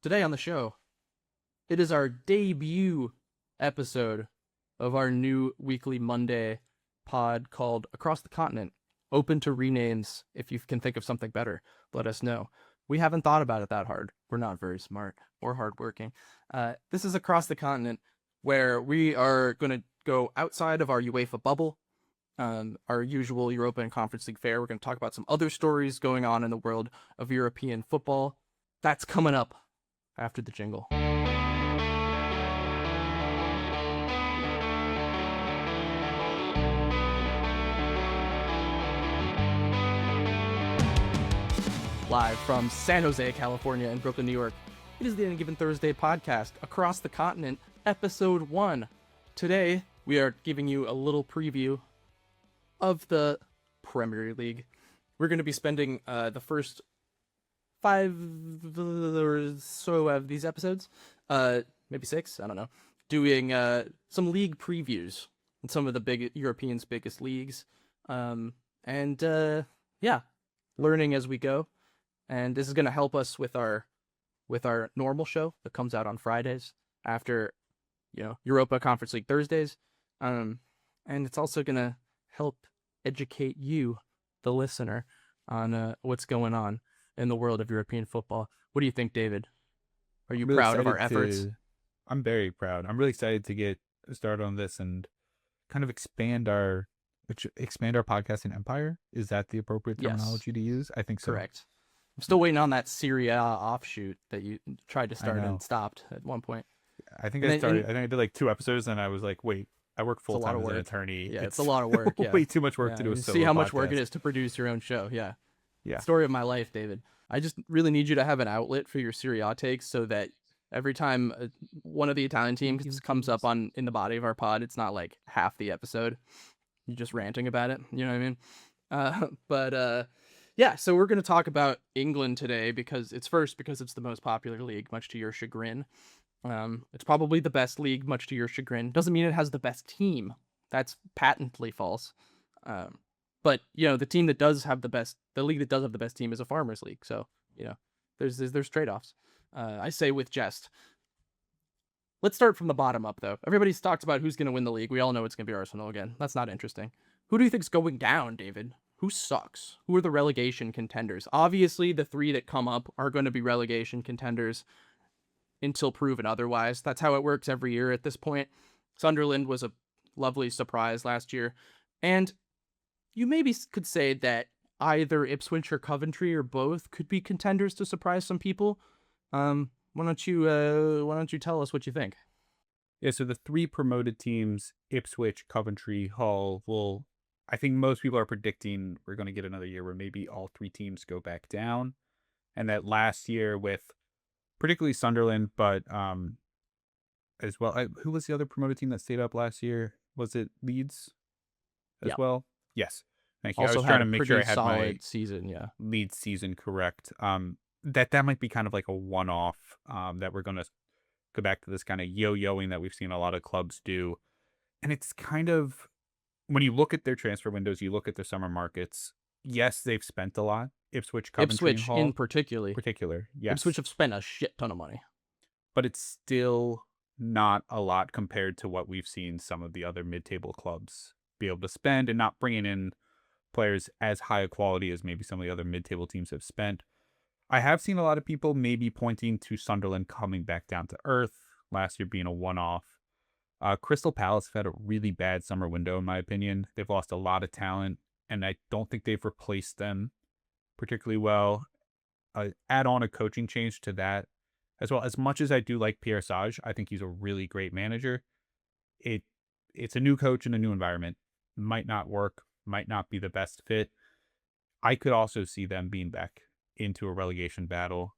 Today on the show, it is our debut episode of our new weekly Monday pod called Across the Continent. Open to renames. If you can think of something better, let us know. We haven't thought about it that hard. We're not very smart or hardworking. This is Across the Continent, where we are going to go outside of our UEFA bubble, our usual Europa Conference League fare. We're going to talk about some other stories going on in the world of European football. That's coming up after the jingle. Live from San Jose, California, and Brooklyn, New York, it is the Any Given Thursday podcast, Across the Continent, Episode 1. Today, we are giving you a little preview of the Premier League. We're going to be spending the first 5 or so of these episodes, maybe 6, I don't know, doing some league previews in some of the big Europeans' biggest leagues, and learning as we go. And this is going to help us with our normal show that comes out on Fridays after, Europa Conference League Thursdays, and it's also going to help educate you, the listener, on what's going on in the world of European football. What do you think, David? Are you proud of our efforts? I'm very proud. I'm really excited to get started on this and kind of expand our podcasting empire. Is that the appropriate terminology to use? I think so. Correct. I'm still waiting on that Serie A offshoot that you tried to start and stopped at one point. I think I think I did like 2 episodes and I was like, wait, I work full time as an attorney. Yeah, it's a lot of work. Yeah. Way too much work to do a solo see how much podcast. work it is to produce your own show. Yeah. Yeah. Story of my life, David. I just really need you to have an outlet for your Serie A takes so that every time one of the Italian teams comes up in the body of our pod, it's not like half the episode. You're just ranting about it. You know what I mean? Yeah, so we're going to talk about England today because it's the most popular league, much to your chagrin. It's probably the best league, much to your chagrin. Doesn't mean it has the best team. That's patently false. But the team that does have the league that does have the best team is a farmers league. So there's trade-offs. I say with jest. Let's start from the bottom up, though. Everybody's talked about who's going to win the league. We all know it's going to be Arsenal again. That's not interesting. Who do you think's going down, David? Who sucks? Who are the relegation contenders? Obviously, the 3 that come up are going to be relegation contenders until proven otherwise. That's how it works every year at this point. Sunderland was a lovely surprise last year. And you maybe could say that either Ipswich or Coventry or both could be contenders to surprise some people. Why don't you tell us what you think? Yeah, so the 3 promoted teams, Ipswich, Coventry, Hull, I think most people are predicting we're going to get another year where maybe all 3 teams go back down. And that last year with particularly Sunderland, but as well, who was the other promoted team that stayed up last year? Was it Leeds as well? Yes. Thank you. Also I was trying to make sure I had my season, Leeds season correct. That might be kind of like a one-off, that we're going to go back to this kind of yo-yoing that we've seen a lot of clubs do. And it's kind of, when you look at their transfer windows, you look at their summer markets, yes, they've spent a lot. Ipswich, Coventry, and Hull, in particular, yes. Ipswich have spent a shit ton of money. But it's still not a lot compared to what we've seen some of the other mid-table clubs be able to spend and not bringing in players as high a quality as maybe some of the other mid-table teams have spent. I have seen a lot of people maybe pointing to Sunderland coming back down to earth, last year being a one-off. Crystal Palace have had a really bad summer window, in my opinion. They've lost a lot of talent, and I don't think they've replaced them particularly well. Add on a coaching change to that as well. As much as I do like Pierre Sage, I think he's a really great manager. It's a new coach in a new environment. Might not work, might not be the best fit. I could also see them being back into a relegation battle.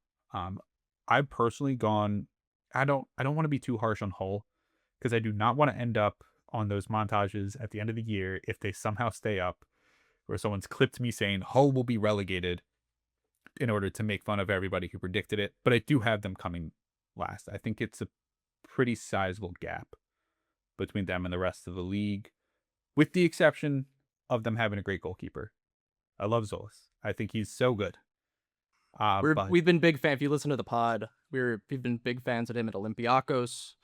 I've personally gone, I don't want to be too harsh on Hull, because I do not want to end up on those montages at the end of the year if they somehow stay up, where someone's clipped me saying Hull will be relegated in order to make fun of everybody who predicted it. But I do have them coming last. I think it's a pretty sizable gap between them and the rest of the league, with the exception of them having a great goalkeeper. I love Zolis. I think he's so good. But We've been big fan. If you listen to the pod, we've been big fans of him at Olympiacos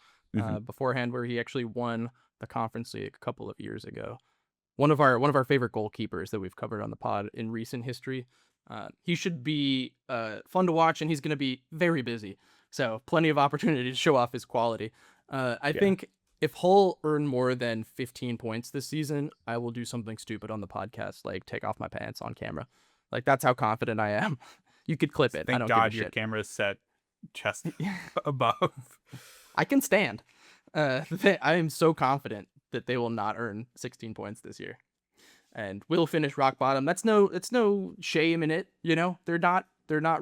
beforehand, where he actually won the Conference League a couple of years ago. One of our favorite goalkeepers that we've covered on the pod in recent history. He should be fun to watch, and he's going to be very busy. So plenty of opportunity to show off his quality. I think if Hull earn more than 15 points this season, I will do something stupid on the podcast, like take off my pants on camera. Like, that's how confident I am. You could clip it. I thank don't God give a your shit. camera's set chest above. I can stand. I am so confident that they will not earn 16 points this year, and will finish rock bottom. It's no shame in it. You know, they're not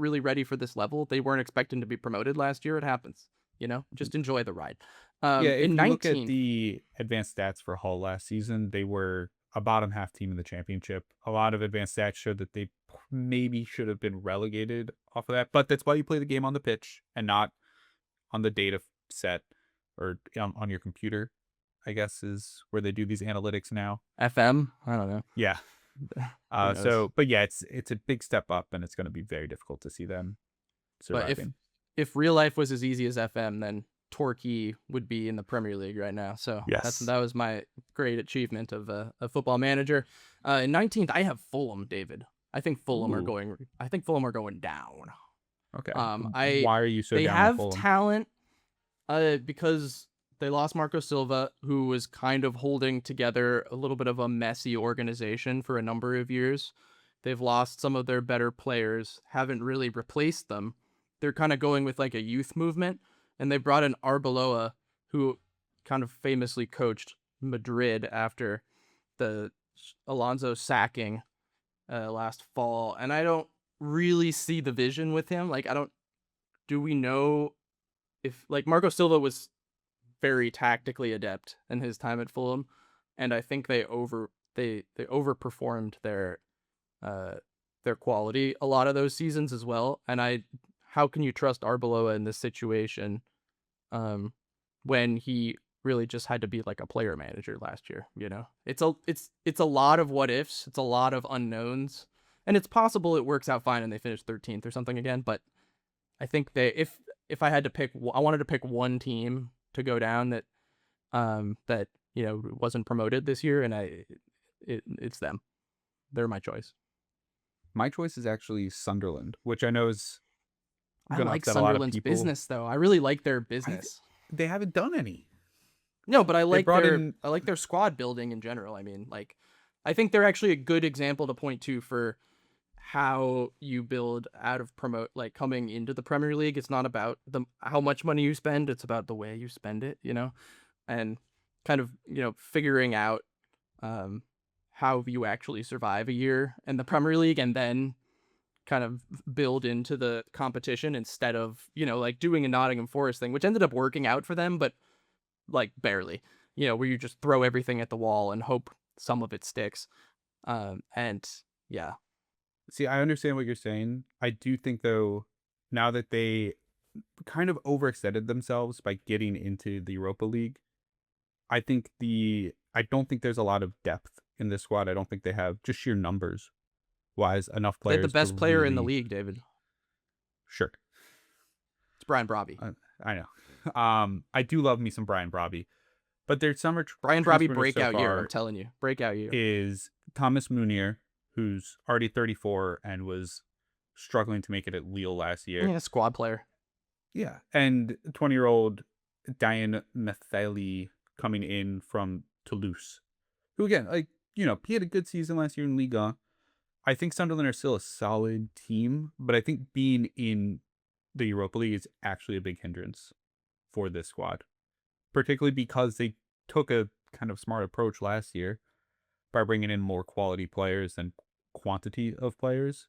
really ready for this level. They weren't expecting to be promoted last year. It happens. You know, just enjoy the ride. If in you 19, look at the advanced stats for Hull last season, they were a bottom half team in the championship. A lot of advanced stats showed that they maybe should have been relegated off of that, but that's why you play the game on the pitch and not on the data set or on your computer, I guess, is where they do these analytics now. FM, I don't know. Yeah. But yeah, it's a big step up, and it's going to be very difficult to see them surviving. But if real life was as easy as FM, then Torquay would be in the Premier League right now. So yes, that was my great achievement of a football manager. In 19th, I have Fulham, David. I think Fulham are going down. Okay. Why are you so down? They have have Fulham? talent, because they lost Marco Silva, who was kind of holding together a little bit of a messy organization for a number of years. They've lost some of their better players, haven't really replaced them. They're kind of going with like a youth movement, and they brought in Arbeloa, who kind of famously coached Madrid after the Alonso sacking last fall. And I don't really see the vision with him. Like, do we know if, like, Marco Silva was very tactically adept in his time at Fulham, and I think they overperformed their quality a lot of those seasons as well. And how can you trust Arbeloa in this situation when he really just had to be like a player manager last year? You know, it's a lot of what ifs, it's a lot of unknowns, and it's possible it works out fine and they finish 13th or something again. But I think if I had to pick, I wanted to pick one team to go down that wasn't promoted this year, and it's them. They're my choice. My choice is actually Sunderland, which I know is I like Sunderland's business, though. I really like their business. They haven't done any. No, but I like their squad building in general. I mean, like, I think they're actually a good example to point to for how you build out of coming into the Premier League. It's not about how much money you spend, it's about the way you spend it, you know, and kind of, figuring out how you actually survive a year in the Premier League and then kind of build into the competition instead of, like doing a Nottingham Forest thing, which ended up working out for them, but like barely, where you just throw everything at the wall and hope some of it sticks. And yeah. See, I understand what you're saying. I do think, though, now that they kind of overextended themselves by getting into the Europa League, I don't think there's a lot of depth in this squad. I don't think they have, just sheer numbers wise, enough players. They had the best player in the league, David. Sure. It's Brian Brobby. I know. I do love me some Brian Brobby. But their summer Brian Brobby breakout year, I'm telling you. Breakout year. Is Thomas Munier, who's already 34 and was struggling to make it at Lille last year. Yeah, squad player. Yeah. And 20-year-old Diane Metheli coming in from Toulouse, who, again, he had a good season last year in Liga. I think Sunderland are still a solid team, but I think being in the Europa League is actually a big hindrance for this squad, particularly because they took a kind of smart approach last year by bringing in more quality players than quantity of players.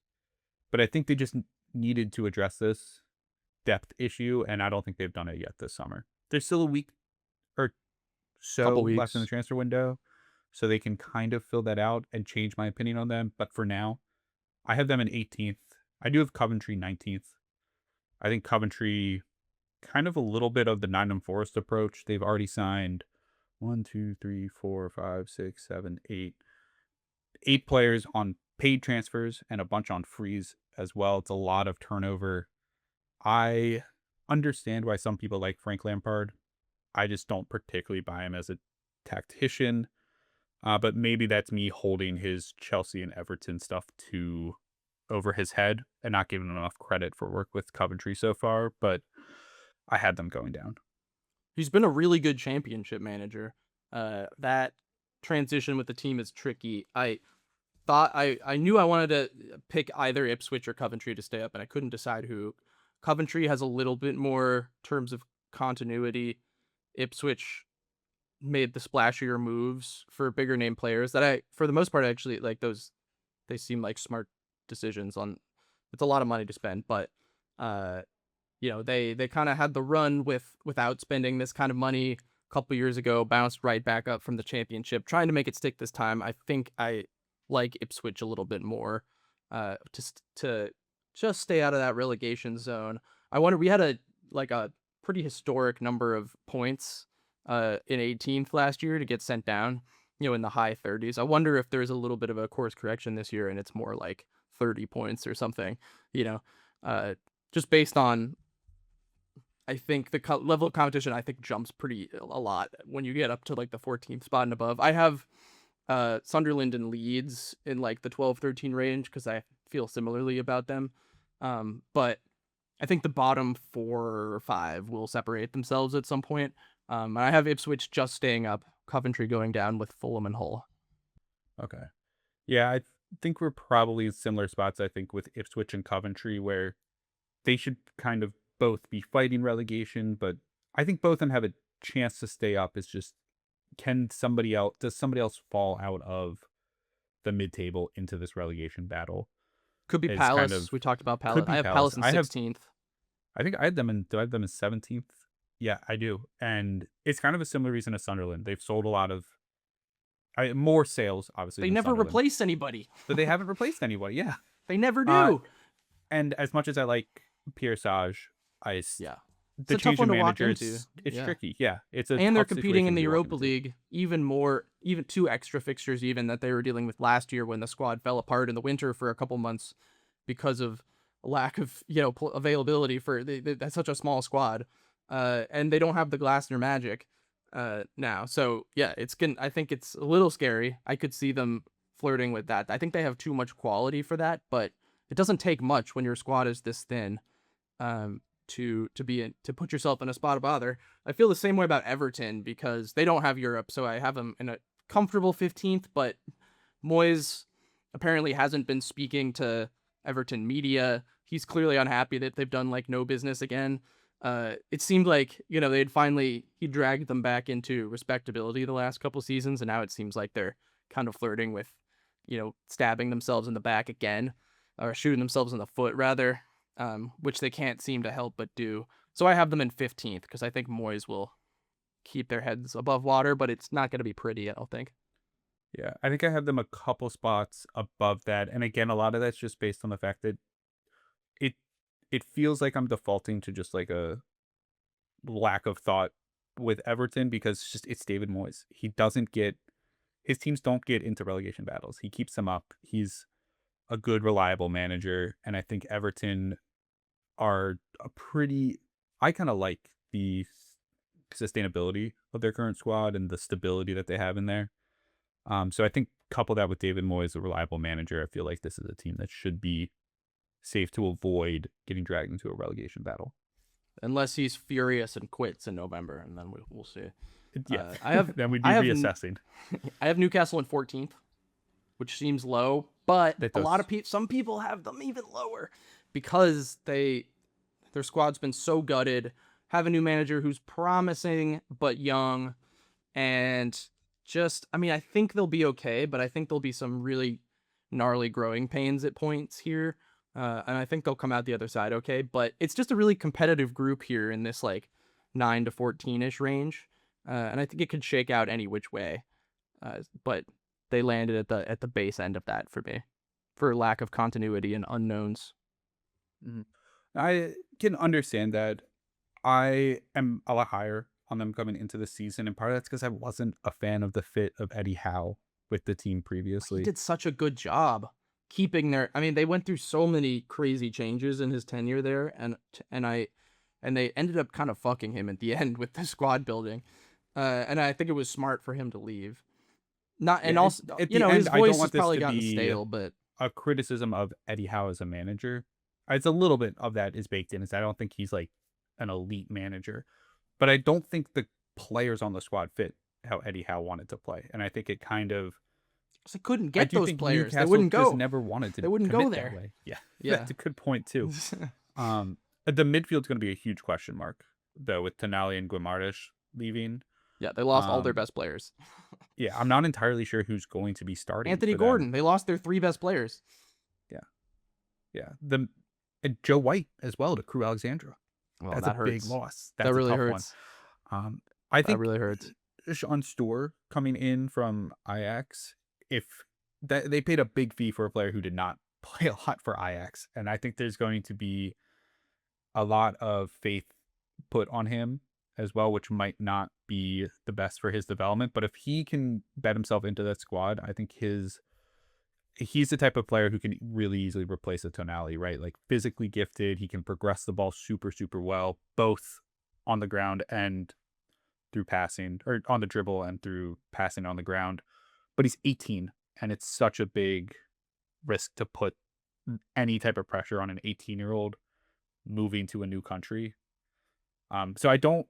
But I think they just needed to address this depth issue, and I don't think they've done it yet this summer. There's still a week or so left in the transfer window, so they can kind of fill that out and change my opinion on them. But for now, I have them in 18th. I do have Coventry 19th. I think Coventry, kind of a little bit of the Nottingham Forest approach. They've already signed 1, 2, 3, 4, 5, 6, 7, 8 players on paid transfers and a bunch on frees as well. It's a lot of turnover. I understand why some people like Frank Lampard. I just don't particularly buy him as a tactician. But maybe that's me holding his Chelsea and Everton stuff too over his head and not giving him enough credit for work with Coventry so far. But I had them going down. He's been a really good championship manager. That transition with the team is tricky. I knew I wanted to pick either Ipswich or Coventry to stay up, and I couldn't decide who. Coventry has a little bit more terms of continuity. Ipswich made the splashier moves for bigger name players that for the most part, actually like those. They seem like smart decisions on. It's a lot of money to spend, but they kind of had the run without spending this kind of money a couple years ago, bounced right back up from the championship, trying to make it stick this time. I think I like Ipswich a little bit more, to just stay out of that relegation zone. I wonder, we had a pretty historic number of points in 18th last year to get sent down, in the high 30s. I wonder if there's a little bit of a course correction this year and it's more like 30 points or something, just based on, I think the level of competition, I think, jumps a lot when you get up to like the 14th spot and above. I have Sunderland and Leeds in like the 12-13 range because I feel similarly about them. But I think the bottom 4 or 5 will separate themselves at some point. And I have Ipswich just staying up, Coventry going down with Fulham and Hull. Okay. Yeah, I think we're probably in similar spots, I think, with Ipswich and Coventry, where they should kind of both be fighting relegation, but I think both of them have a chance to stay up. It's just, does somebody else fall out of the mid-table into this relegation battle? Could be Palace. We talked about Palace. I have Palace in 16th. I think I had them do I have them in 17th? Yeah, I do. And it's kind of a similar reason as Sunderland. They've sold a lot of more sales, obviously. They never replace anybody. But they haven't replaced anybody, yeah. They never do. And as much as I like Pierre Sage, the change in manager, it's tricky. Yeah, and they're competing in the Europa League even 2 extra fixtures even that they were dealing with last year when the squad fell apart in the winter for a couple months because of lack of availability for that's such a small squad, and they don't have the Glasner magic now. So yeah, I think it's a little scary. I could see them flirting with that. I think they have too much quality for that, but it doesn't take much when your squad is this thin to put yourself in a spot of bother. I feel the same way about Everton because they don't have Europe, so I have them in a comfortable 15th, but Moyes apparently hasn't been speaking to Everton media. He's clearly unhappy that they've done like no business again. It seemed like, he dragged them back into respectability the last couple seasons, and now it seems like they're kind of flirting with, stabbing themselves in the back again, or shooting themselves in the foot rather, which they can't seem to help but do. So I have them in 15th because I think Moyes will keep their heads above water, but it's not going to be pretty, I don't think. Yeah, I think I have them a couple spots above that. And again, a lot of that's just based on the fact that it feels like I'm defaulting to just like a lack of thought with Everton because it's David Moyes. His teams don't get into relegation battles. He keeps them up. He's a good, reliable manager. And I think Everton are I kind of like the sustainability of their current squad and the stability that they have in there. So I think couple that with David Moyes, a reliable manager, I feel like this is a team that should be safe to avoid getting dragged into a relegation battle. Unless he's furious and quits in November, and then we'll see. Yeah, then we'd be reassessing. I have Newcastle in 14th, which seems low, but some people have them even lower because their squad's been so gutted, have a new manager who's promising but young, and I think they'll be okay, but I think there'll be some really gnarly growing pains at points here. And I think they'll come out the other side okay, but it's just a really competitive group here in this like 9 to 14-ish range. And I think it could shake out any which way. But they landed at the base end of that for me, for lack of continuity and unknowns. Mm-hmm. I can understand that. I am a lot higher on them coming into the season, and part of that's because I wasn't a fan of the fit of Eddie Howe with the team previously. He did such a good job. keeping their. I mean, they went through so many crazy changes in his tenure there, and they ended up kind of fucking him at the end with the squad building. And I think it was smart for him to leave. Not and Yeah, also, at the end, his I don't voice has want this probably to gotten be stale, but a criticism of Eddie Howe as a manager. It's a little bit of that is baked in. Is I don't think he's like an elite manager, but I don't think the players on the squad fit how Eddie Howe wanted to play, and I think it kind of. they couldn't I get do those think players. They Newcastle wouldn't just go. never wanted to They wouldn't go commit there. that way. Yeah, Yeah. that's a good point too. The midfield's going to be a huge question mark though, with Tonali and Guimaraes leaving. Yeah, they lost all their best players. Yeah, I'm not entirely sure who's going to be starting. Anthony for Gordon, them. they lost their 3 best players. Yeah. And Joe White as well to Crew Alexandra. Well, That's that a hurts. big loss. That's that really a tough hurts. one. I think that really hurts. Sean Stoor coming in from Ajax, if that they paid a big fee for a player who did not play a lot for Ajax, and I think there's going to be a lot of faith put on him as well, which might not be the best for his development. But if he can bet himself into that squad, I think he's the type of player who can really easily replace a Tonali, right? Like physically gifted, he can progress the ball super, super well, both on the ground and through passing, or on the dribble and through passing on the ground. But he's 18, and it's such a big risk to put any type of pressure on an 18-year-old moving to a new country. So I don't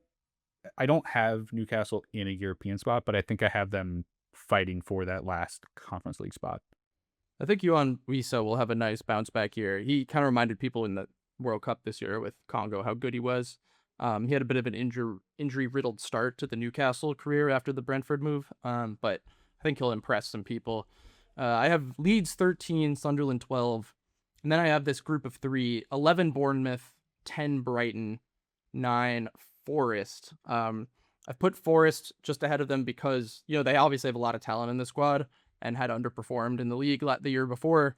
have Newcastle in a European spot, but I think I have them fighting for that last Conference League spot. I think Yohan Wissa will have a nice bounce back year. He kind of reminded people in the World Cup this year with Congo how good he was. He had a bit of an injury-riddled start to the Newcastle career after the Brentford move, but I think he'll impress some people. I have Leeds 13, Sunderland 12, and then I have this group of 3, 11 Bournemouth, 10 Brighton, 9 Forest. I've put Forest just ahead of them because, they obviously have a lot of talent in the squad and had underperformed in the league the year before.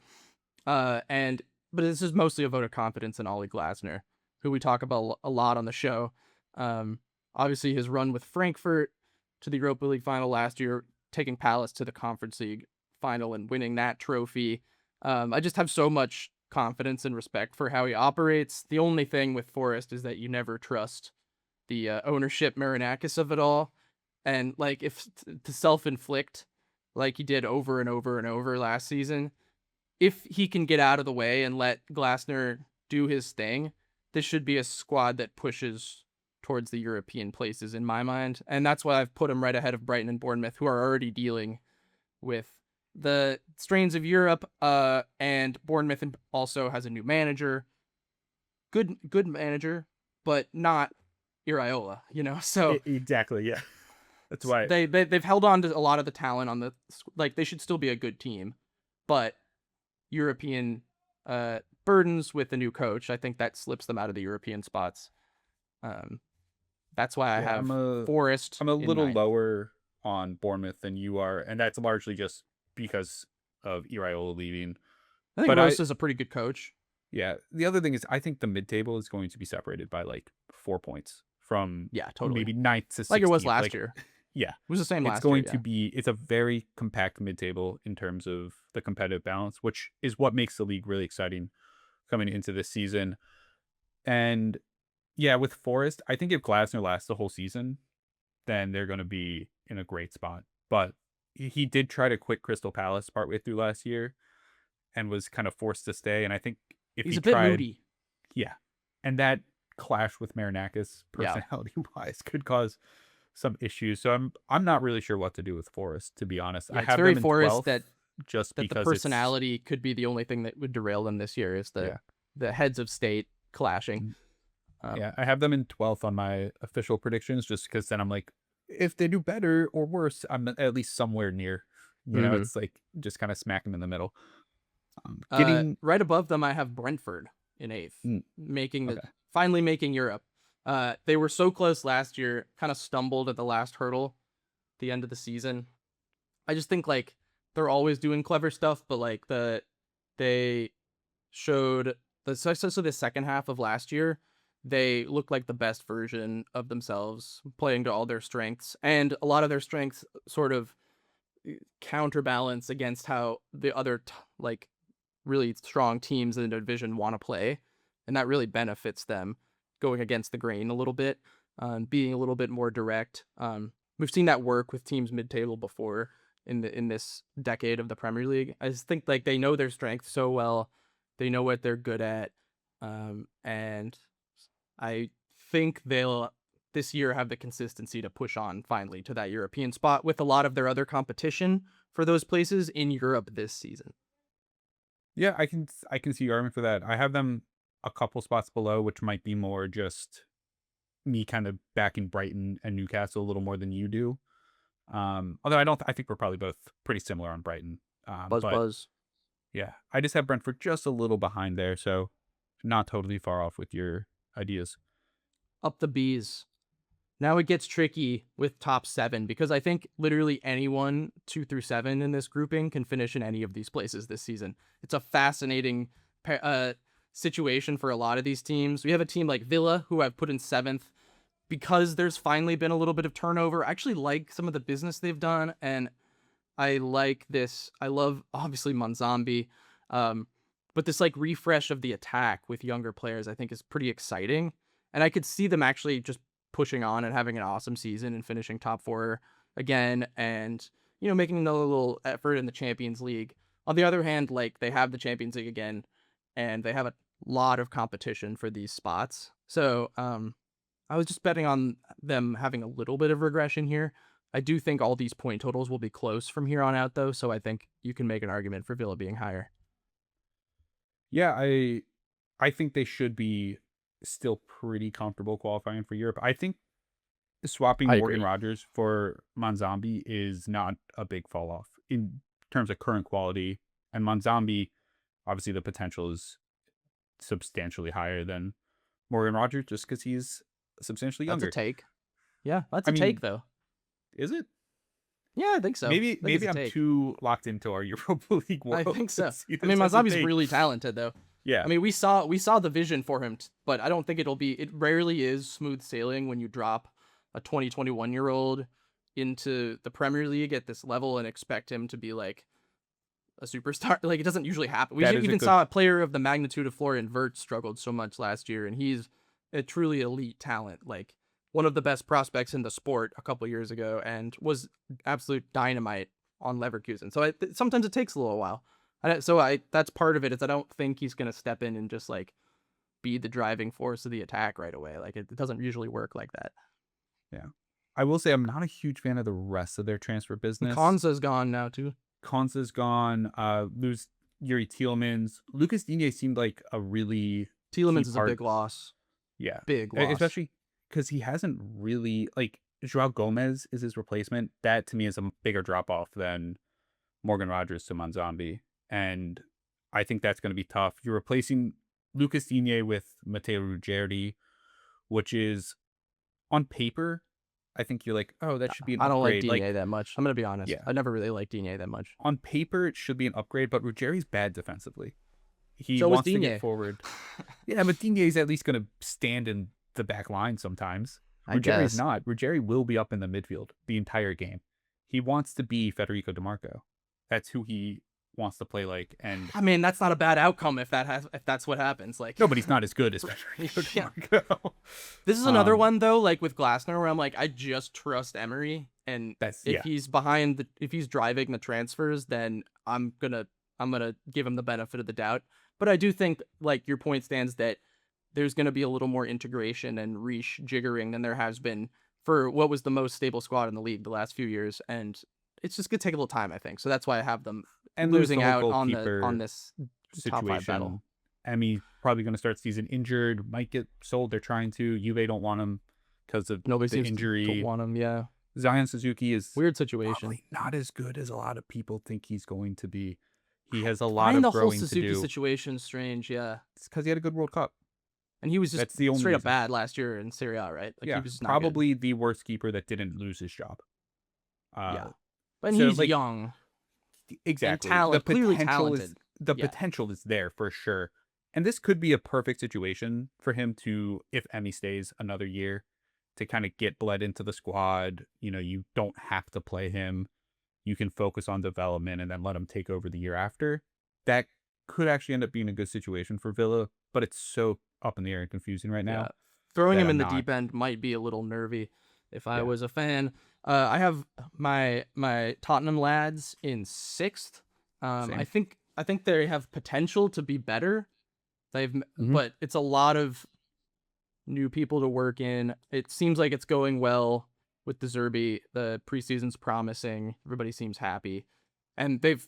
But this is mostly a vote of confidence in Ollie Glasner, who we talk about a lot on the show. Obviously, his run with Frankfurt to the Europa League final last year, taking Palace to the Conference League final and winning that trophy. I just have so much confidence and respect for how he operates. The only thing with Forest is that you never trust the ownership Marinakis of it all. And if to self-inflict like he did over and over and over last season, if he can get out of the way and let Glasner do his thing, this should be a squad that pushes towards the European places in my mind. And that's why I've put him right ahead of Brighton and Bournemouth, who are already dealing with the strains of Europe. And Bournemouth also has a new manager. Good manager, but not Iraola, So Exactly, yeah. That's why they've held on to a lot of the talent on the they should still be a good team, but European burdens with the new coach, I think that slips them out of the European spots. That's why I have Forest. I'm a little lower on Bournemouth than you are, and that's largely just because of Iraola leaving. I think Rose is a pretty good coach. Yeah. The other thing is I think the mid-table is going to be separated by 4 points from totally. maybe 9th to 16th. Like it was last year. Yeah. It was the same last year. It's going to be, it's a very compact mid-table in terms of the competitive balance, which is what makes the league really exciting coming into this season. And yeah, with Forest, I think if Glasner lasts the whole season, then they're going to be in a great spot. But he did try to quit Crystal Palace partway through last year and was kind of forced to stay. And I think if he's a bit moody. Yeah. And that clash with Marinakis personality-wise could cause some issues. So I'm not really sure what to do with Forest, to be honest. Yeah, I have very them in Forest 12th just that because the personality could be the only thing that would derail them this year is the heads of state clashing. Yeah, I have them in 12th on my official predictions just because then I'm like, if they do better or worse, I'm at least somewhere near. It's just kind of smack them in the middle. Right above them, I have Brentford in 8th, finally making Europe. They were so close last year, kind of stumbled at the last hurdle, the end of the season. I just think they're always doing clever stuff, but they showed especially the second half of last year, they looked like the best version of themselves, playing to all their strengths, and a lot of their strengths sort of counterbalance against how the other really strong teams in the division want to play, and that really benefits them going against the grain a little bit, being a little bit more direct. We've seen that work with teams mid-table before in this decade of the Premier League. I just think like they know their strengths so well, they know what they're good at, and I think they'll this year have the consistency to push on finally to that European spot with a lot of their other competition for those places in Europe this season. Yeah, I can see your argument for that. I have them a couple spots below, which might be more just me kind of backing Brighton and Newcastle a little more than you do. Although I think we're probably both pretty similar on Brighton. Buzz But buzz. yeah, I just have Brentford just a little behind there, so not totally far off with your ideas. Up the bees. Now it gets tricky with top 7 because I think literally anyone 2 through 7 in this grouping can finish in any of these places this season. It's a fascinating situation for a lot of these teams. We have a team like Villa, who I've put in 7th because there's finally been a little bit of turnover. I actually like some of the business they've done, and I like this. I love, obviously, Monzambi, but this like refresh of the attack with younger players I think is pretty exciting, and I could see them actually just pushing on and having an awesome season and finishing top 4 again, and making another little effort in the Champions League. On the other hand, like they have the Champions League again, and they have a lot of competition for these spots. So I was just betting on them having a little bit of regression here. I do think all these point totals will be close from here on out, though, so I think you can make an argument for Villa being higher. Yeah, I think they should be still pretty comfortable qualifying for Europe. I think swapping I Morgan agree. Rogers for Monzambi is not a big fall off in terms of current quality. And Monzambi, obviously, the potential is substantially higher than Morgan Rogers just because he's substantially That's a younger. take. Yeah, that's I a mean, take, though. is it? Yeah, I think so. I think Maybe it's a I'm take. too locked into our Europa League world. I think to so. see I mean, this as a Monzambi's take. really talented, though. Yeah. I mean, we saw the vision for him, but I don't think it rarely is smooth sailing when you drop a 21-year-old into the Premier League at this level and expect him to be like a superstar. Like, it doesn't usually happen. We That is a even good saw a player of the magnitude of Florian Wirtz struggled so much last year, and he's a truly elite talent, like one of the best prospects in the sport a couple years ago, and was absolute dynamite on Leverkusen. So sometimes it takes a little while. That's part of it, is I don't think he's going to step in and just like be the driving force of the attack right away. Like it doesn't usually work like that. Yeah. I will say I'm not a huge fan of the rest of their transfer And business. Konza's gone now too. Konza's gone. Lose Yuri Tielemans. Lucas Digne seemed like a really Tielemans key is a part. big loss. Yeah. Big loss. Especially because he hasn't really, like, Joao Gomez is his replacement. That to me is a bigger drop off than Morgan Rogers to Monzambi. And I think that's going to be tough. You're replacing Lucas Digne with Matteo Ruggeri, which is on paper, I think you're like, oh, that should be an I don't like upgrade. Digne that much. I'm going to be honest. Yeah. I never really liked Digne that much. On paper, it should be an upgrade, but Ruggeri's bad defensively. He So was wants to Digne. get forward. Yeah, but Digne's at least going to stand in the back line sometimes. I Ruggeri's guess. not. Ruggeri will be up in the midfield the entire game. He wants to be Federico DiMarco. That's who he wants to play like. And I mean, that's not a bad outcome if that's what happens. Like, no, but he's not as good as Federico Yeah. DiMarco. This is another one though, like with Glasner, where I'm like, I just trust Emery, and if he's if he's driving the transfers, then I'm gonna give him the benefit of the doubt. But I do think, like, your point stands, that there's gonna be a little more integration and rejiggering than there has been for what was the most stable squad in the league the last few years, and it's just gonna take a little time, I think. So that's why I have them And losing out on this top 5 battle. Emi probably going to start season injured, might get sold. They're trying to. Juve don't want him because of Nobody the seems injury. to want him. Yeah, Zion Suzuki is weird situation. probably not as good as a lot of people think he's going to be. He has a lot I of the whole growing Suzuki to do. situation strange, yeah. It's because he had a good World Cup. And he was just That's the only straight up reason. bad last year in Serie A, right? Like, Yeah, he was just not probably the worst keeper that didn't lose his job. Yeah. But so, he's like, young. Exactly. Clearly potential talented. the Yeah. potential is there for sure. And this could be a perfect situation for him to, if Emi stays another year, to kind of get bled into the squad. You know, you don't have to play him. You can focus on development and then let him take over the year after. That could actually end up being a good situation for Villa, but it's so up in the air and confusing right Yeah. now Throwing that him I'm in the not. deep end might be a little nervy if I Yeah. was a fan. I have my Tottenham lads in 6th. Same. I think they have potential to be better. Mhm. But it's a lot of new people to work in. It seems like it's going well with the Zerbi. The preseason's promising. Everybody seems happy, and they've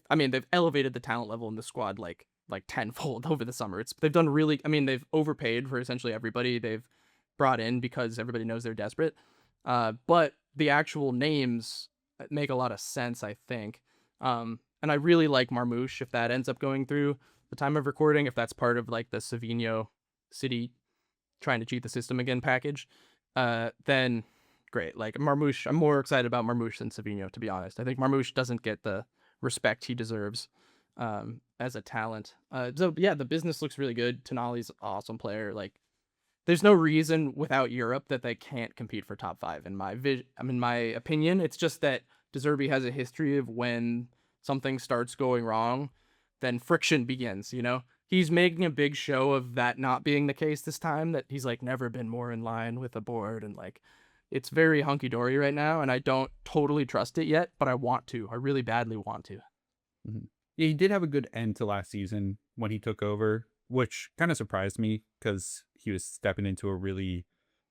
elevated the talent level in the squad like tenfold over the summer. They've done really. I mean, they've overpaid for essentially everybody they've brought in because everybody knows they're desperate. But the actual names make a lot of sense, I think. And I really like Marmouche if that ends up going through the time of recording, if that's part of like the Savino City trying to cheat the system again package, then great. Like Marmouche, I'm more excited about Marmouche than Savino, to be honest. I think Marmouche doesn't get the respect he deserves as a talent. So yeah, the business looks really good. Tonali's an awesome player. Like, there's no reason without Europe that they can't compete for top 5 in my in my opinion. It's just that De Zerbi has a history of when something starts going wrong, then friction begins, you know? He's making a big show of that not being the case this time, that he's like never been more in line with the board, and like it's very hunky-dory right now, and I don't totally trust it yet, but I want to. I really badly want to. Mhm. Yeah, he did have a good end to last season when he took over, which kind of surprised me because he was stepping into a really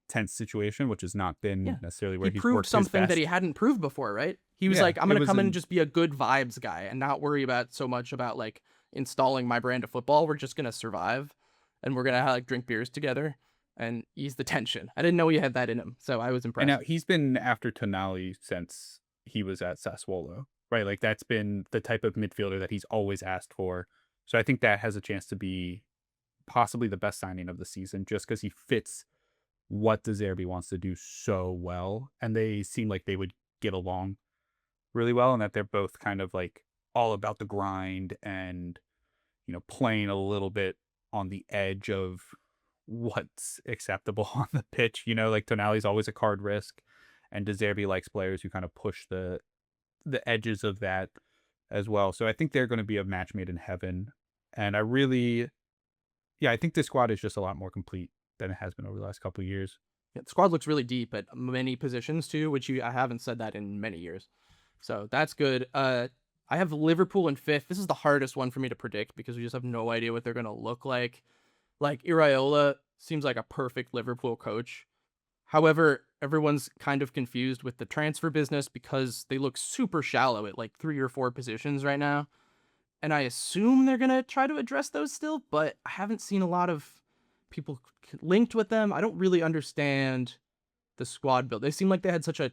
tense situation, which has not Yeah. been necessarily He where he's proved worked his something that he best. hadn't proved before, right? He was Yeah, like, I'm it going to was come in and an just be a good vibes guy and not worry about so much about like installing my brand of football. We're just going to survive, and we're going to like drink beers together and ease the tension. I didn't know he had that in him, so I was and now impressed. he's been after Tonali since he was at Sassuolo, right? Like that's been the type of midfielder that he's always asked for. So I think that has a chance to be possibly the best signing of the season, just because he fits what De Zerbi wants to do so well, and they seem like they would get along really well, and that they're both kind of like all about the grind and playing a little bit on the edge of what's acceptable on the pitch. Like Tonali's always a card risk, and De Zerbi likes players who kind of push the edges of that as well. So I think they're going to be a match made in heaven, and I think this squad is just a lot more complete than it has been over the last couple of years. Yeah, the squad looks really deep at many positions too, I haven't said that in many years. So that's good. I have Liverpool in 5th. This is the hardest one for me to predict because we just have no idea what they're going to look like. Like, Iraola seems like a perfect Liverpool coach. However, everyone's kind of confused with the transfer business because they look super shallow at like 3 or 4 positions right now. And I assume they're going to try to address those still, but I haven't seen a lot of people linked with them. I don't really understand the squad build. They seem like they had such a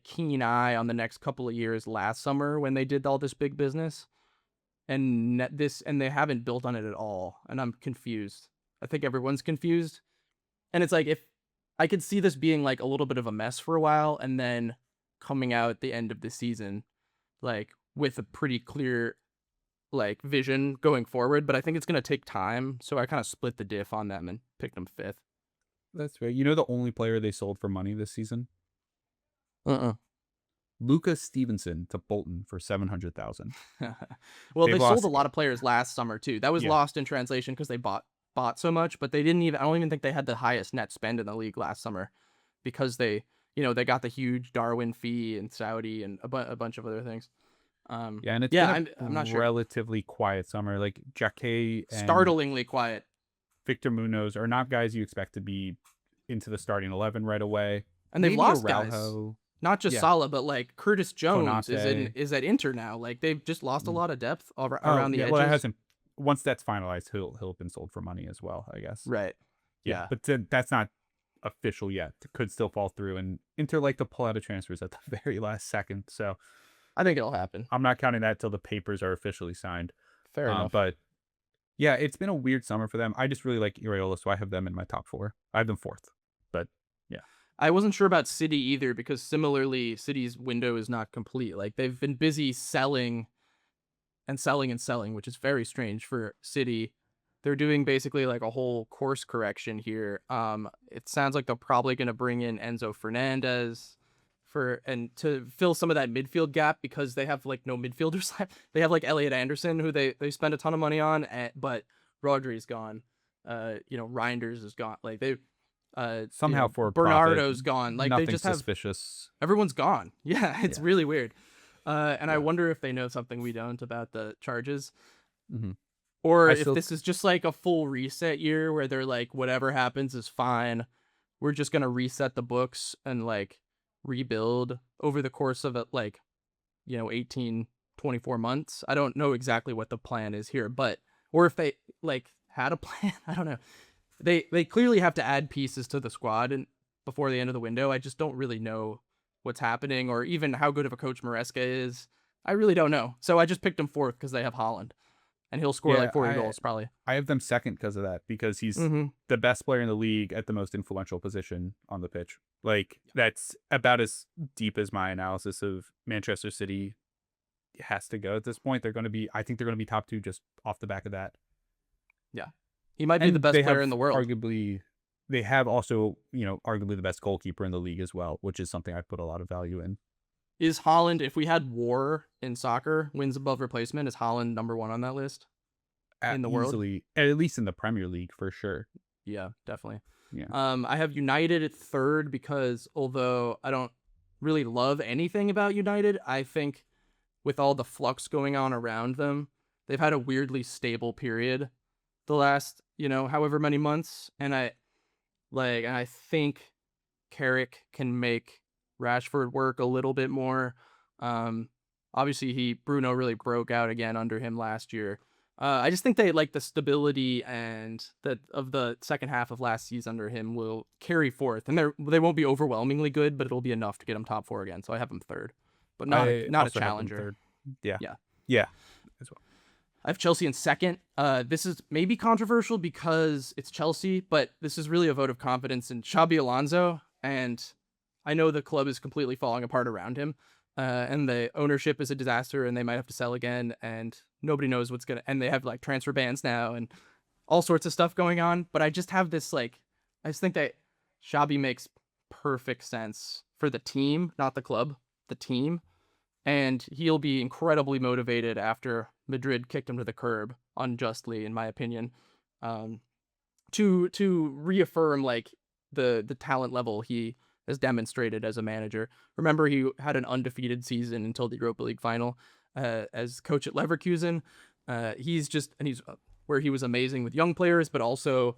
keen eye on the next couple of years last summer when they did all this big business, and they haven't built on it at all, and I'm confused. I think everyone's confused, and it's like, if I could see this being like a little bit of a mess for a while and then coming out at the end of the season like with a pretty clear like vision going forward, but I think it's going to take time, so I kind of split the diff on them and picked them 5th. That's fair. The only player they sold for money this season? Uh-uh. Lucas Stevenson to Bolton for 700,000. Well, They've they sold a lost. lot of players last summer too. That was Yeah, lost in translation because they bought so much, but they didn't even. I don't even think they had the highest net spend in the league last summer, because they got the huge Darwin fee in Saudi and a bunch of other things. yeah, and it's Yeah, been a I'm not sure. relatively quiet summer. Like Jacquet and Startlingly quiet. Victor Munoz are not guys you expect to be into the starting 11 right away. And they've Maybe lost guys. Araujo. Not just Yeah, Salah, but like Curtis Jones Konate. is at Inter now. Like, they've just lost a Mm. lot of depth Oh, around the yeah. Well, that edges. hasn't. Once that's finalized, he'll have been sold for money as well, I guess. Right. Yeah, Yeah. but that's not official yet. It could still fall through, and Inter like to pull out of transfers at the very last second. So I think it'll happen. I'm not counting that till the papers are officially signed. Fair enough. But yeah, it's been a weird summer for them. I just really like Iraola, so I have them in my top 4. I have them 4th, but yeah. I wasn't sure about City either, because similarly, City's window is not complete. Like, they've been busy selling and selling and selling, which is very strange for City. They're doing basically like a whole course correction here. It sounds like they're probably going to bring in Enzo Fernandez and to fill some of that midfield gap because they have like no midfielders left. They have like Elliot Anderson, who they spend a ton of money on, but Rodri's gone. Reinders is gone. Like they somehow for Bernardo's profit, gone. Like nothing they just have suspicious. everyone's gone. Yeah, it's really weird. And Yeah. I wonder if they know something we don't about the charges. Mm-hmm. Or if this is just like a full reset year where they're like, whatever happens is fine. We're just going to reset the books and like rebuild over the course of 18, 24 months. I don't know exactly what the plan is here, or if they like had a plan. I don't know. They clearly have to add pieces to the squad and before the end of the window. I just don't really know what's happening or even how good of a coach Maresca is. I really don't know. So I just picked him fourth because they have Haaland. And he'll score like 40 goals probably. I have them second because of that, because he's the best player in the league at the most influential position on the pitch. Like, that's about as deep as my analysis of Manchester City has to go at this point. I think they're going to be top two just off the back of that. Yeah. He might be the best player in the world. Arguably, they have also, arguably the best goalkeeper in the league as well, which is something I put a lot of value in. Is Haaland, if we had war in soccer, wins above replacement, is Haaland number one on that list in the world? At least in the Premier League, for sure. Yeah, definitely. Yeah. I have United at third because although I don't really love anything about United, I think with all the flux going on around them, they've had a weirdly stable period the last, however many months. And I think Carrick can make Rashford work a little bit more. Obviously Bruno really broke out again under him last year. I just think they like the stability and of the second half of last season under him will carry forth, and they won't be overwhelmingly good, but it'll be enough to get them top four again. So I have them third, but not a challenger. Yeah. As well. I have Chelsea in second. This is maybe controversial because it's Chelsea, but this is really a vote of confidence in Xabi Alonso, and I know the club is completely falling apart around him, and the ownership is a disaster, and they might have to sell again, and nobody knows what's gonna. And they have like transfer bans now, and all sorts of stuff going on. But I just have this I just think that Xabi makes perfect sense for the team, not the club, the team, and he'll be incredibly motivated after Madrid kicked him to the curb unjustly, in my opinion, to reaffirm like the talent level he has demonstrated as a manager. Remember, he had an undefeated season until the Europa League final as coach at Leverkusen. He's where he was amazing with young players, but also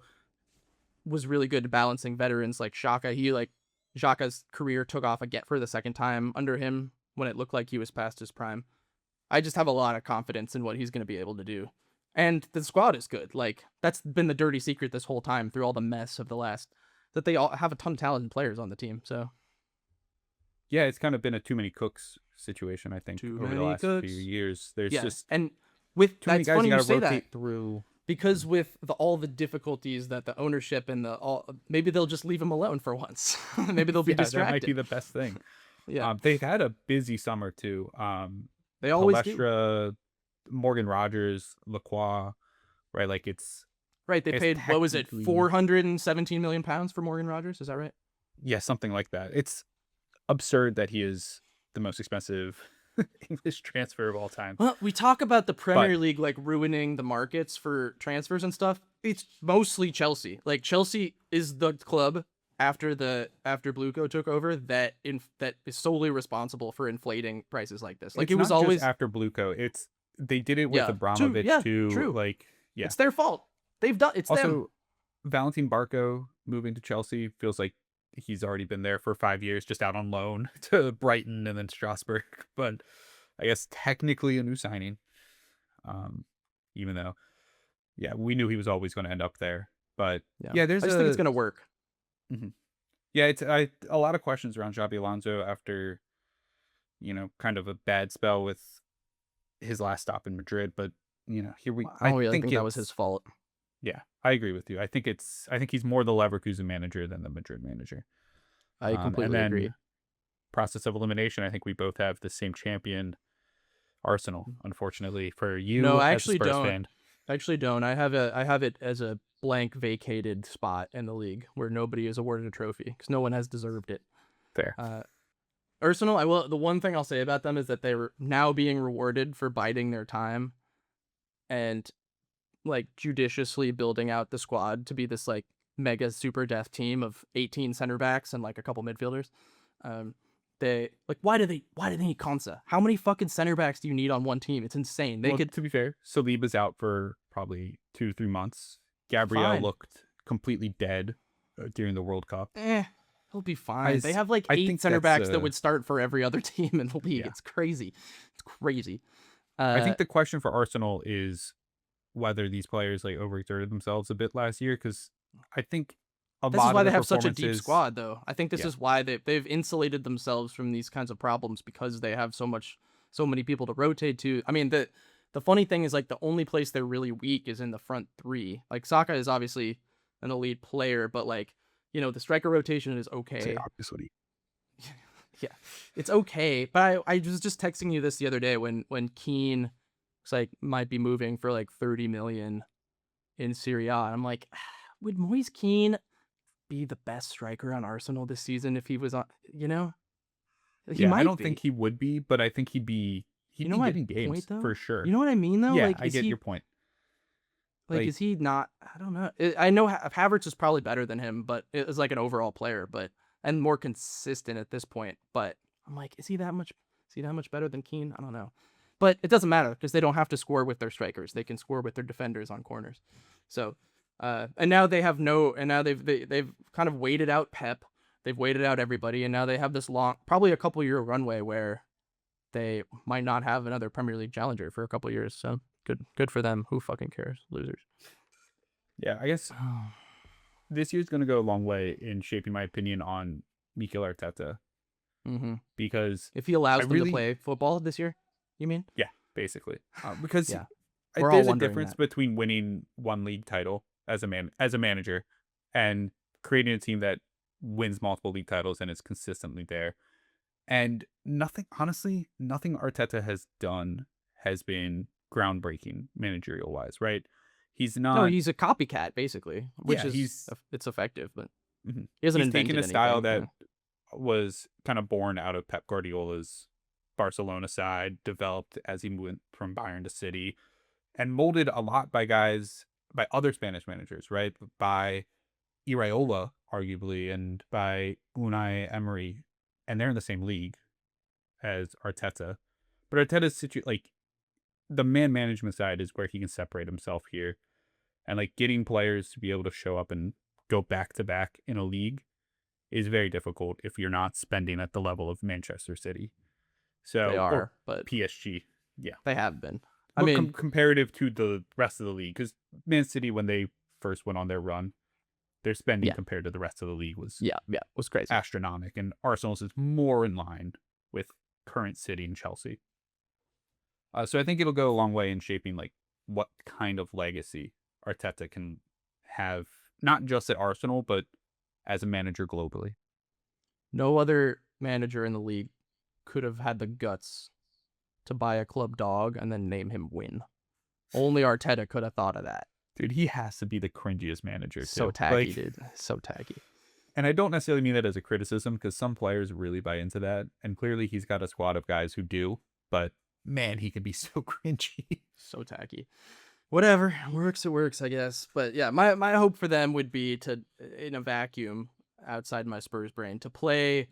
was really good at balancing veterans like Xhaka. Xhaka's career took off again for the second time under him when it looked like he was past his prime. I just have a lot of confidence in what he's going to be able to do. And the squad is good. Like, that's been the dirty secret this whole time through all the mess of that they all have a ton of talented players on the team. So yeah, it's kind of been a too many cooks situation, I think, over the last few years. There's just and with too many that's guys funny you you gotta say rotate that through. because with all the difficulties that the ownership and maybe they'll just leave him alone for once. Maybe they'll be distracted. That might be the best thing. Yeah, they've had a busy summer too. They always Palestra, do. Morgan Rogers, Lacroix, right? Like it's right. They paid what was it, £417 million for Morgan Rogers? Is that right? Yeah, something like that. It's absurd that he is the most expensive English transfer of all time. Well, we talk about the Premier League like ruining the markets for transfers and stuff. It's mostly Chelsea. Like, Chelsea is the club after Bluco took over that is solely responsible for inflating prices like this. Like, it was always after Bluco. They did it with Abramovich too. True. Like, yeah, it's their fault. They've done it's also them. Valentin Barco moving to Chelsea feels like he's already been there for 5 years, just out on loan to Brighton and then Strasbourg. But I guess technically a new signing, even though, yeah, we knew he was always going to end up there. But yeah, I just think it's going to work. Mm-hmm. Yeah, it's a lot of questions around Xabi Alonso after, kind of a bad spell with his last stop in Madrid. But here we. I don't really think that was his fault. Yeah, I agree with you. I think he's more the Leverkusen manager than the Madrid manager. I completely agree. Process of elimination. I think we both have the same champion, Arsenal. Unfortunately for you, no, I as actually a Spurs don't. fan. I actually don't. I have it as a blank vacated spot in the league where nobody is awarded a trophy because no one has deserved it. Fair. Arsenal, the one thing I'll say about them is that they're now being rewarded for biding their time and like judiciously building out the squad to be this like mega super depth team of 18 center backs and like a couple midfielders. They like why do they need Konsa? How many fucking center backs do you need on one team? It's insane. They could, to be fair, Saliba's out for probably 2-3 months. Gabriel Fine. looked completely dead during the World Cup. He'll be fine. They have like I 8 think center that's, backs that would start for every other team in the league. Yeah. It's crazy. It's crazy. I think the question for Arsenal is whether these players like overexerted themselves a bit last year, because I think a this lot is why of they the have such a deep performances- squad, though. I think this Yeah. is why they've insulated themselves from these kinds of problems because they have so many people to rotate to. I mean, the funny thing is like the only place they're really weak is in the front three. Like Saka is obviously an elite player, but like, you know, the striker rotation is okay. Obviously. Yeah, it's okay. But I was just texting you this the other day when Keane was like might be moving for like 30 million in Serie A. And I'm like, would Moise Keane be the best striker on Arsenal this season if he was on, you know? He Yeah, might I don't be. think he would be, but I think he'd be You know my getting games point, though? for sure. You know what I mean, though? Yeah, Like, I get your point. Like, is he not? I don't know. I know Havertz is probably better than him, but it was like an overall player, and more consistent at this point. But I'm like, is he that much better than Keane? I don't know. But it doesn't matter because they don't have to score with their strikers. They can score with their defenders on corners. So, and now they have they've kind of waited out Pep. They've waited out everybody, and now they have this long, probably a couple year runway where they might not have another Premier League challenger for a couple years. So good for them. Who fucking cares? Losers. Yeah, I guess this year's going to go a long way in shaping my opinion on Mikel Arteta. Mm-hmm. Because if he allows them to play football this year, you mean? Yeah, basically. Because yeah. there's a difference between winning one league title as a manager and creating a team that wins multiple league titles and is consistently there. And nothing Arteta has done has been groundbreaking managerial wise, right? He's not. No, he's a copycat basically, which is it's effective, but he hasn't invented taken a style that yeah. was kind of born out of Pep Guardiola's Barcelona side, developed as he went from Bayern to City, and molded a lot by other Spanish managers, right? By Iraola, arguably, and by Unai Emery, and they're in the same league as Arteta. But Arteta's the man management side is where he can separate himself here, and like getting players to be able to show up and go back to back in a league is very difficult if you're not spending at the level of Manchester City. So they are, but PSG, yeah, they have been. I mean, comparative to the rest of the league, because Man City, when they first went on their run, their spending compared to the rest of the league was crazy, astronomical, and Arsenal's is more in line with current City and Chelsea. So I think it'll go a long way in shaping like what kind of legacy Arteta can have, not just at Arsenal, but as a manager globally. No other manager in the league could have had the guts to buy a club dog and then name him Win. Only Arteta could have thought of that. Dude, he has to be the cringiest manager, too. So tacky, dude. So tacky. And I don't necessarily mean that as a criticism, because some players really buy into that. And clearly he's got a squad of guys who do. But, man, he can be so cringy. So tacky. Whatever. Works, it works, I guess. But, yeah, my hope for them would be to, in a vacuum, outside my Spurs brain, to play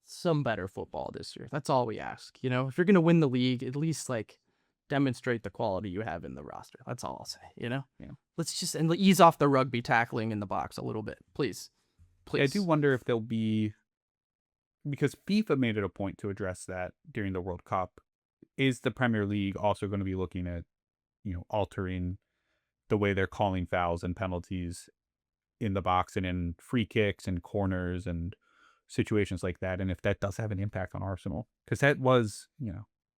some better football this year. That's all we ask. You know, if you're going to win the league, at least, like, demonstrate the quality you have in the roster. That's all I'll say, you know? Yeah. Let's just ease off the rugby tackling in the box a little bit. Please. I do wonder if there'll be, because FIFA made it a point to address that during the World Cup, is the Premier League also going to be looking at, altering the way they're calling fouls and penalties in the box and in free kicks and corners and situations like that, and if that does have an impact on Arsenal, because that was,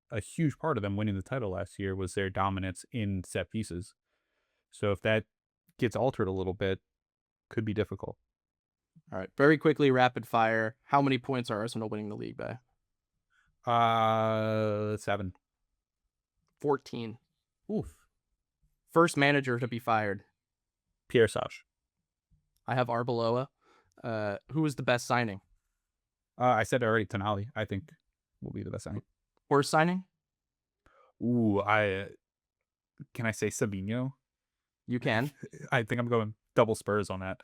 a huge part of them winning the title last year was their dominance in set pieces. So if that gets altered a little bit, could be difficult. All right, very quickly, rapid fire. How many points are Arsenal winning the league by? 7. 14. Oof. First manager to be fired. Pierre Sage. I have Arbeloa. Who was the best signing? I said already, Tonali, I think will be the best signing. Worst signing? Ooh, can I say Savinho? You can. I think I'm going double Spurs on that.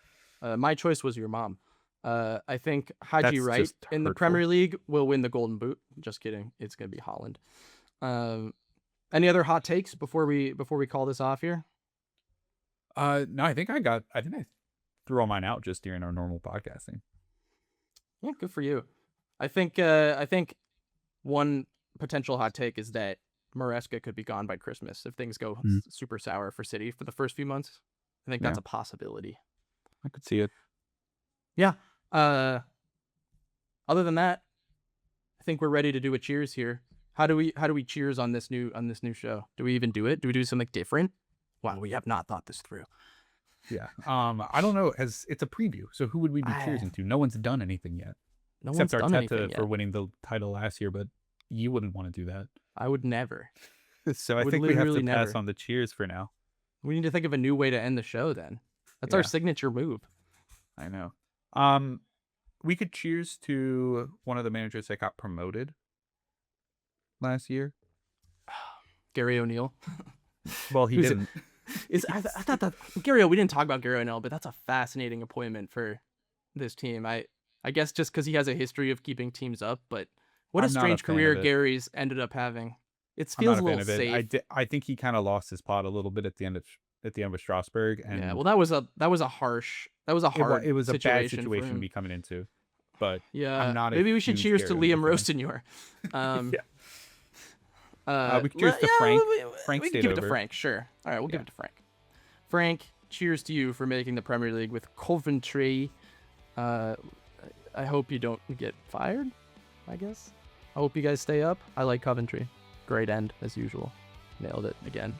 My choice was your mom. I think Haji That's Wright just in the hurtful. Premier League will win the Golden Boot. Just kidding. It's going to be Haaland. Any other hot takes before we call this off here? No, I think I threw all mine out just during our normal podcasting. Yeah, good for you. I think one potential hot take is that Maresca could be gone by Christmas if things go super sour for City for the first few months. I think that's a possibility. I could see it. Yeah. Other than that, I think we're ready to do a cheers here. How do we cheers on this new show? Do we even do it? Do we do something different? Wow, we have not thought this through. Yeah. I don't know. It's a preview, so who would we be cheersing to? No one's done anything yet. No Except one's done anything Arteta yet. for winning the title last year, but you wouldn't want to do that. I would never. So I think we have to pass on the cheers for now. We need to think of a new way to end the show then. That's our signature move. I know. We could cheers to one of the managers that got promoted last year. Gary O'Neill. Well, he didn't. I thought that Gary, we didn't talk about Gary O'Neill, but that's a fascinating appointment for this team. I guess just because he has a history of keeping teams up, but what a strange career Gary's ended up having. It feels a little safe. I think he kind of lost his pot a little bit at the end of Strasbourg. And yeah, well, that was a hard it was a bad situation to be coming into. But yeah, I'm not maybe we should cheers to Liam Rossignol. We could cheers to Frank. We can give it to Frank, sure. All right, we'll give it to Frank. Frank, cheers to you for making the Premier League with Coventry. I hope you don't get fired, I guess. I hope you guys stay up. I like Coventry. Great end, as usual. Nailed it again.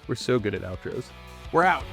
We're so good at outros. We're out.